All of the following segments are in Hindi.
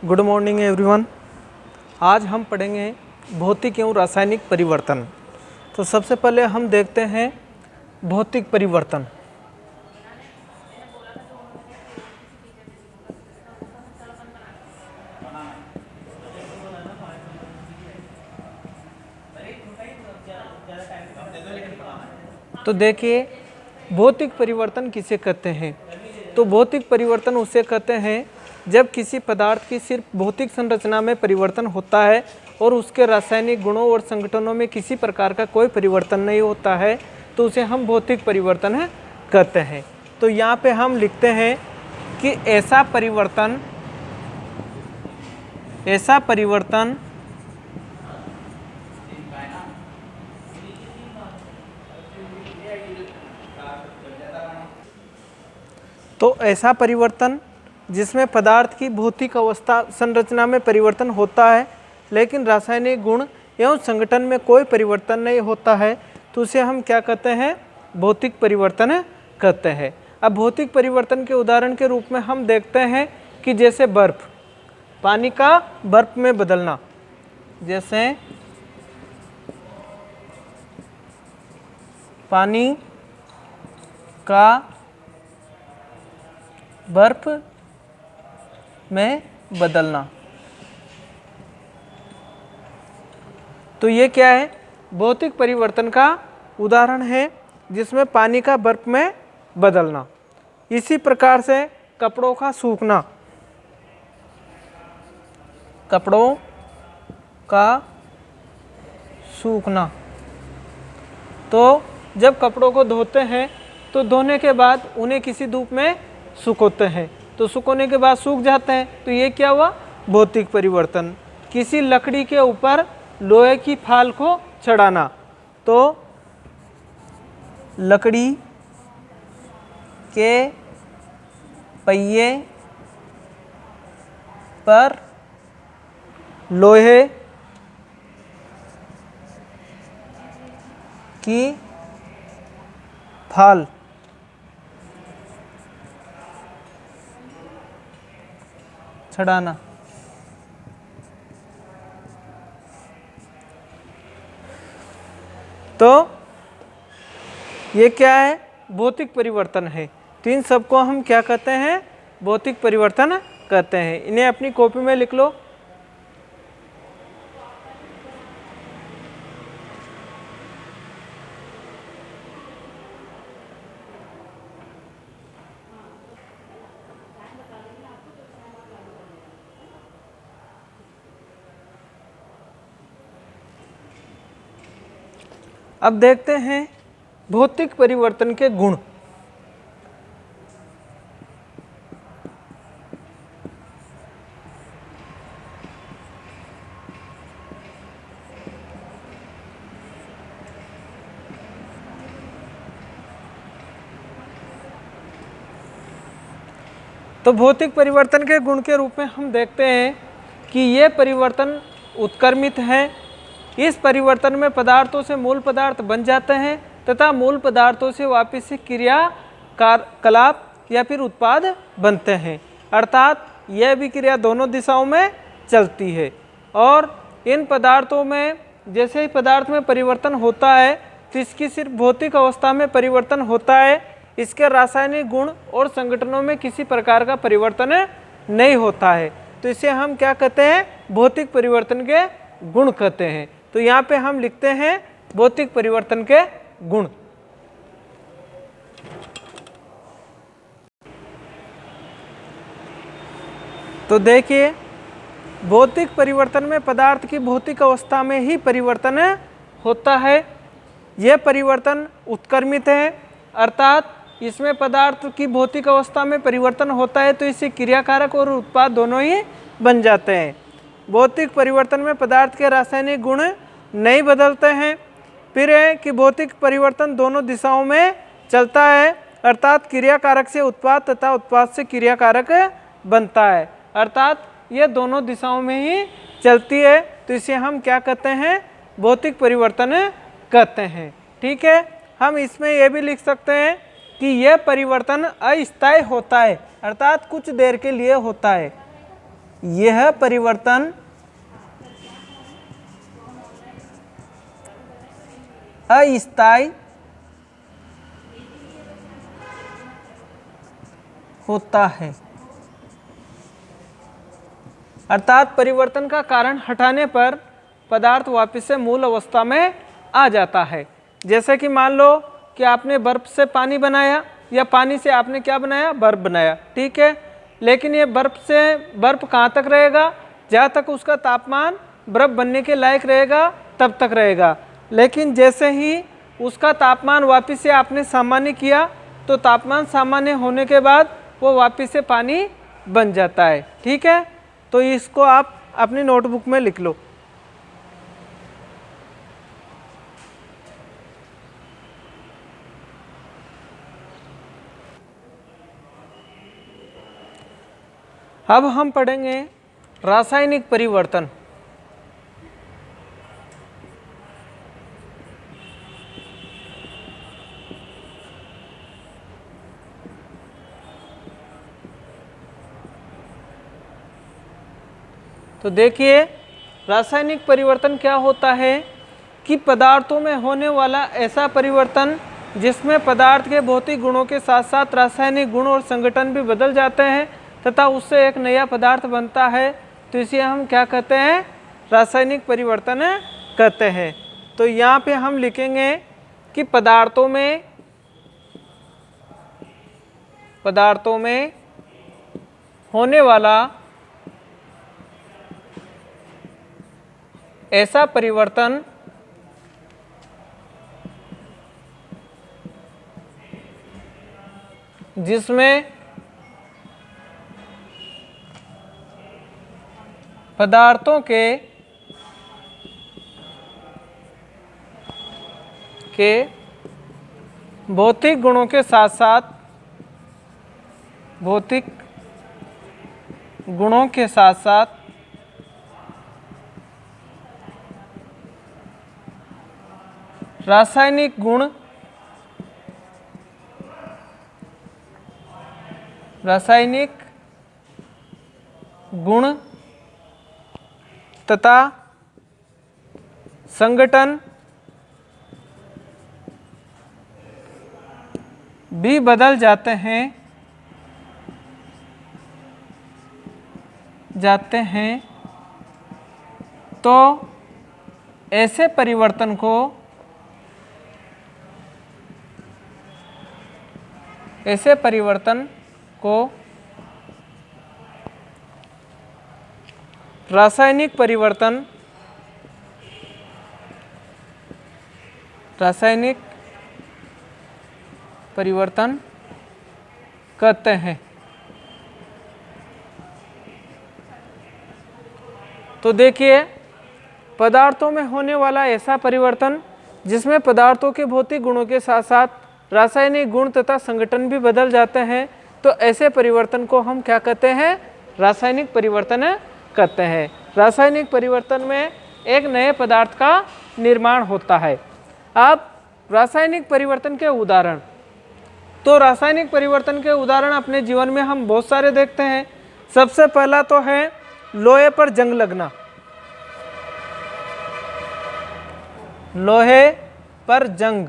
Good morning everyone. आज हम पढ़ेंगे भौतिक एवं रासायनिक परिवर्तन। तो सबसे पहले हम देखते हैं भौतिक परिवर्तन। तो देखिए भौतिक परिवर्तन किसे कहते हैं। तो भौतिक परिवर्तन उसे कहते हैं जब किसी पदार्थ की सिर्फ भौतिक संरचना में परिवर्तन होता है और उसके रासायनिक गुणों और संगठनों में किसी प्रकार का कोई परिवर्तन नहीं होता है, तो उसे हम भौतिक परिवर्तन कहते हैं। तो यहाँ पे हम लिखते हैं कि ऐसा परिवर्तन तो ऐसा परिवर्तन जिसमें पदार्थ की भौतिक अवस्था संरचना में परिवर्तन होता है लेकिन रासायनिक गुण एवं संगठन में कोई परिवर्तन नहीं होता है, तो उसे हम क्या कहते हैं, भौतिक परिवर्तन कहते हैं। अब भौतिक परिवर्तन के उदाहरण के रूप में हम देखते हैं कि जैसे बर्फ, पानी का बर्फ में बदलना, जैसे पानी का बर्फ में बदलना। तो ये क्या है, भौतिक परिवर्तन का उदाहरण है जिसमें पानी का बर्फ में बदलना। इसी प्रकार से कपड़ों का सूखना, कपड़ों का सूखना। तो जब कपड़ों को धोते हैं तो धोने के बाद उन्हें किसी धूप में सुखाते हैं, तो सुखाने के बाद सूख जाते हैं, तो ये क्या हुआ, भौतिक परिवर्तन। किसी लकड़ी के ऊपर लोहे की फाल को चढ़ाना, तो लकड़ी के पहिए पर लोहे की फाल चढ़ाना। तो ये क्या है, भौतिक परिवर्तन है। तो इन सबको हम क्या कहते हैं, भौतिक परिवर्तन कहते हैं। इन्हें अपनी कॉपी में लिख लो। अब देखते हैं भौतिक परिवर्तन के गुण। तो भौतिक परिवर्तन के गुण के रूप में हम देखते हैं कि ये परिवर्तन उत्क्रमित है। इस परिवर्तन में पदार्थों से मूल पदार्थ बन जाते हैं तथा मूल पदार्थों से वापस से क्रियाकलाप या फिर उत्पाद बनते हैं, अर्थात यह भी क्रिया दोनों दिशाओं में चलती है। और इन पदार्थों में जैसे ही पदार्थ में परिवर्तन होता है तो इसकी सिर्फ भौतिक अवस्था में परिवर्तन होता है, इसके रासायनिक गुण और संगठनों में किसी प्रकार का परिवर्तन नहीं होता है। तो इसे हम क्या कहते हैं, भौतिक परिवर्तन के गुण कहते हैं। तो यहाँ पे हम लिखते हैं भौतिक परिवर्तन के गुण। तो देखिए भौतिक परिवर्तन में पदार्थ की भौतिक अवस्था में ही परिवर्तन होता है। यह परिवर्तन उत्क्रमित है, अर्थात इसमें पदार्थ की भौतिक अवस्था में परिवर्तन होता है तो इससे क्रियाकारक और उत्पाद दोनों ही बन जाते हैं। भौतिक परिवर्तन में पदार्थ के रासायनिक गुण नहीं बदलते हैं। फिर है कि भौतिक परिवर्तन दोनों दिशाओं में चलता है, अर्थात क्रियाकारक से उत्पाद तथा उत्पाद से क्रियाकारक बनता है, अर्थात ये दोनों दिशाओं में ही चलती है। तो इसे हम क्या कहते हैं, भौतिक परिवर्तन कहते हैं। ठीक है, हम इसमें यह भी लिख सकते हैं कि यह परिवर्तन अस्थायी होता है, अर्थात कुछ देर के लिए होता है। यह परिवर्तन अस्थायी होता है, अर्थात परिवर्तन का कारण हटाने पर पदार्थ वापस से मूल अवस्था में आ जाता है। जैसे कि मान लो कि आपने बर्फ से पानी बनाया या पानी से आपने क्या बनाया, बर्फ बनाया, ठीक है। लेकिन ये बर्फ कहाँ तक रहेगा, जहाँ तक उसका तापमान बर्फ बनने के लायक रहेगा तब तक रहेगा। लेकिन जैसे ही उसका तापमान वापस से आपने सामान्य किया तो तापमान सामान्य होने के बाद वो वापस से पानी बन जाता है, ठीक है। तो इसको आप अपनी नोटबुक में लिख लो। अब हम पढ़ेंगे रासायनिक परिवर्तन। तो देखिए रासायनिक परिवर्तन क्या होता है कि पदार्थों में होने वाला ऐसा परिवर्तन जिसमें पदार्थ के भौतिक गुणों के साथ साथ रासायनिक गुण और संगठन भी बदल जाते हैं तथा उससे एक नया पदार्थ बनता है, तो इसे हम क्या कहते हैं, रासायनिक परिवर्तन कहते हैं। तो यहाँ पे हम लिखेंगे कि पदार्थों में होने वाला ऐसा परिवर्तन जिसमें पदार्थों के भौतिक गुणों के साथ साथ रासायनिक गुण तथा संगठन भी बदल जाते हैं तो ऐसे परिवर्तन को रासायनिक परिवर्तन कहते हैं। तो देखिए पदार्थों में होने वाला ऐसा परिवर्तन जिसमें पदार्थों के भौतिक गुणों के साथ साथ रासायनिक गुण तथा संगठन भी बदल जाते हैं, तो ऐसे परिवर्तन को हम क्या कहते हैं, रासायनिक परिवर्तन कहते हैं। रासायनिक परिवर्तन में एक नए पदार्थ का निर्माण होता है। अब रासायनिक परिवर्तन के उदाहरण, तो रासायनिक परिवर्तन के उदाहरण अपने जीवन में हम बहुत सारे देखते हैं। सबसे पहला तो है लोहे पर जंग लगना, लोहे पर जंग।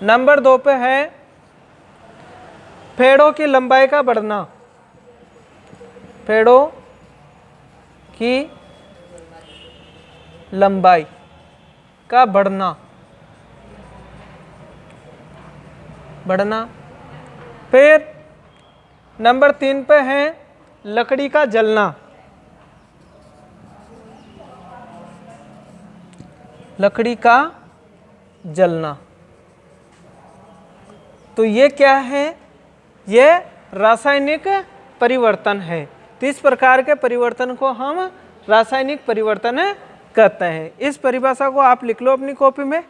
नंबर 2 पे है पेड़ों की लंबाई का बढ़ना, पेड़ों की लंबाई का बढ़ना। फिर नंबर 3 पे है लकड़ी का जलना, लकड़ी का जलना। तो ये क्या है, ये रासायनिक परिवर्तन है। तो इस प्रकार के परिवर्तन को हम रासायनिक परिवर्तन कहते हैं। इस परिभाषा को आप लिख लो अपनी कॉपी में।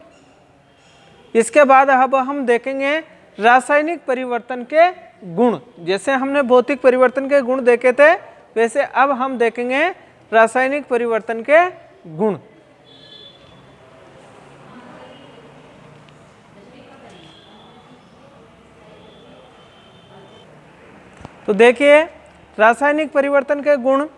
इसके बाद अब हम देखेंगे रासायनिक परिवर्तन के गुण। जैसे हमने भौतिक परिवर्तन के गुण देखे थे, वैसे अब हम देखेंगे रासायनिक परिवर्तन के गुण। तो देखिए रासायनिक परिवर्तन के गुण,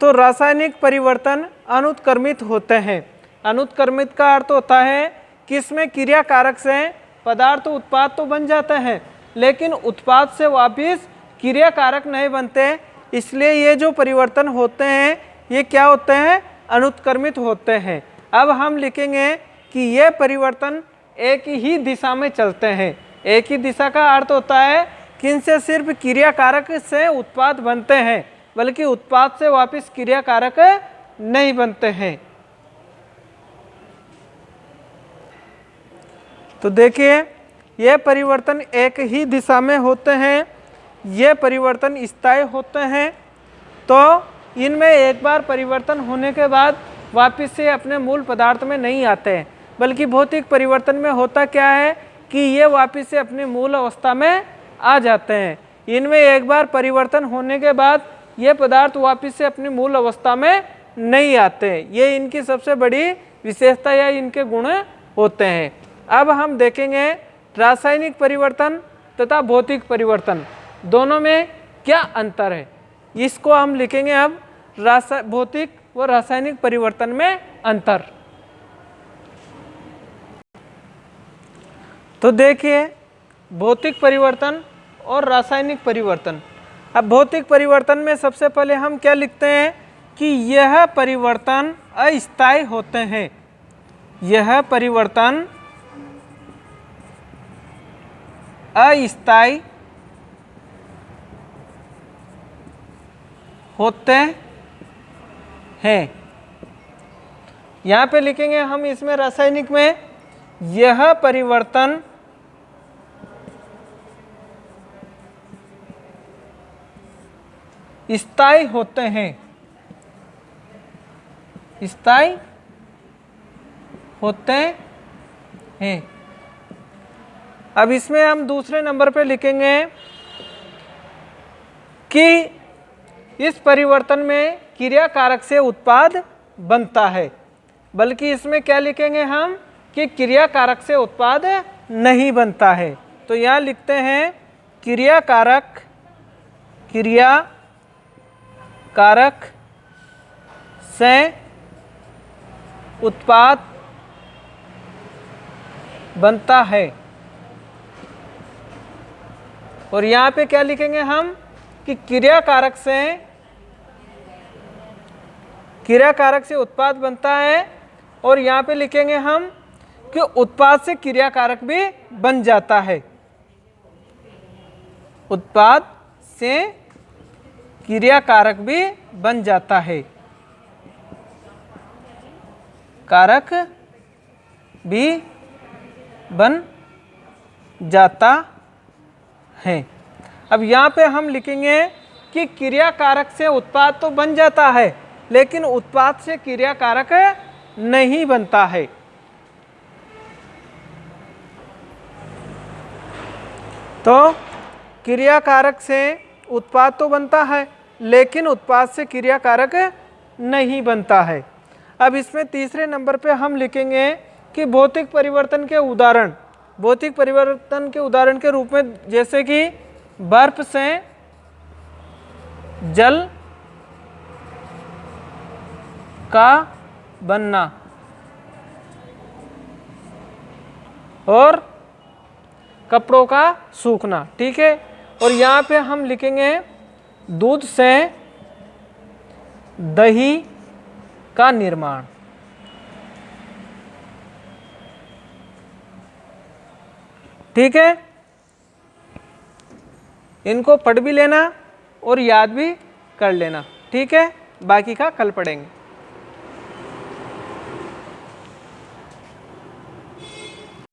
तो रासायनिक परिवर्तन अनुत्क्रमित होते हैं। अनुत्क्रमित का अर्थ होता है कि इसमें क्रिया कारक से पदार्थ उत्पाद तो बन जाते हैं, लेकिन उत्पाद से वापिस क्रिया कारक नहीं बनते। इसलिए ये जो परिवर्तन होते हैं ये क्या होते हैं, अनुत्क्रमित होते हैं। अब हम लिखेंगे कि ये परिवर्तन एक ही दिशा में चलते हैं। एक ही दिशा का अर्थ होता है कि इनसे सिर्फ क्रिया कारक से उत्पाद बनते हैं, बल्कि उत्पाद से वापस क्रिया कारक नहीं बनते हैं। तो देखिए, ये परिवर्तन एक ही दिशा में होते हैं, ये परिवर्तन स्थायी होते हैं। तो इनमें एक बार परिवर्तन होने के बाद वापस से अपने मूल पदार्थ में नहीं आते हैं, बल्कि भौतिक परिवर्तन में होता क्या है कि ये वापस से अपनी मूल अवस्था में आ जाते हैं। इनमें एक बार परिवर्तन होने के बाद ये पदार्थ वापस से अपनी मूल अवस्था में नहीं आते। ये इनकी सबसे बड़ी विशेषता या इनके गुण होते हैं। अब हम देखेंगे रासायनिक परिवर्तन तथा भौतिक परिवर्तन दोनों में क्या अंतर है। इसको हम लिखेंगे अब भौतिक व रासायनिक परिवर्तन में अंतर। तो देखिए, भौतिक परिवर्तन और रासायनिक परिवर्तन। अब भौतिक परिवर्तन में सबसे पहले हम क्या लिखते हैं कि यह परिवर्तन अस्थायी होते हैं। यह परिवर्तन अस्थायी होते हैं। यहाँ पे लिखेंगे हम इसमें रासायनिक में, यह परिवर्तन स्थायी होते हैं। स्थायी होते हैं। अब इसमें हम दूसरे नंबर पे लिखेंगे कि इस परिवर्तन में क्रिया कारक से उत्पाद बनता है, बल्कि इसमें क्या लिखेंगे हम कि क्रिया कारक से उत्पाद नहीं बनता है। तो यहाँ लिखते हैं क्रिया कारक से उत्पाद बनता है। और यहाँ पे क्या लिखेंगे हम कि क्रिया कारक से उत्पाद बनता है। और यहाँ पे लिखेंगे हम कि उत्पाद से क्रिया कारक भी बन जाता है। उत्पाद से क्रिया कारक भी बन जाता है। कारक भी बन जाता है। अब यहाँ पे हम लिखेंगे कि क्रिया कारक से उत्पाद तो बन जाता है, लेकिन उत्पाद से क्रिया कारक नहीं बनता है। तो क्रिया कारक से उत्पाद तो बनता है, लेकिन उत्पाद से क्रिया कारक नहीं बनता है। अब इसमें तीसरे नंबर पे हम लिखेंगे कि भौतिक परिवर्तन के उदाहरण। भौतिक परिवर्तन के उदाहरण के रूप में जैसे कि बर्फ से जल का बनना और कपड़ों का सूखना। ठीक है। और यहाँ पे हम लिखेंगे दूध से दही का निर्माण। ठीक है। इनको पढ़ भी लेना और याद भी कर लेना। ठीक है। बाकी का कल पढ़ेंगे।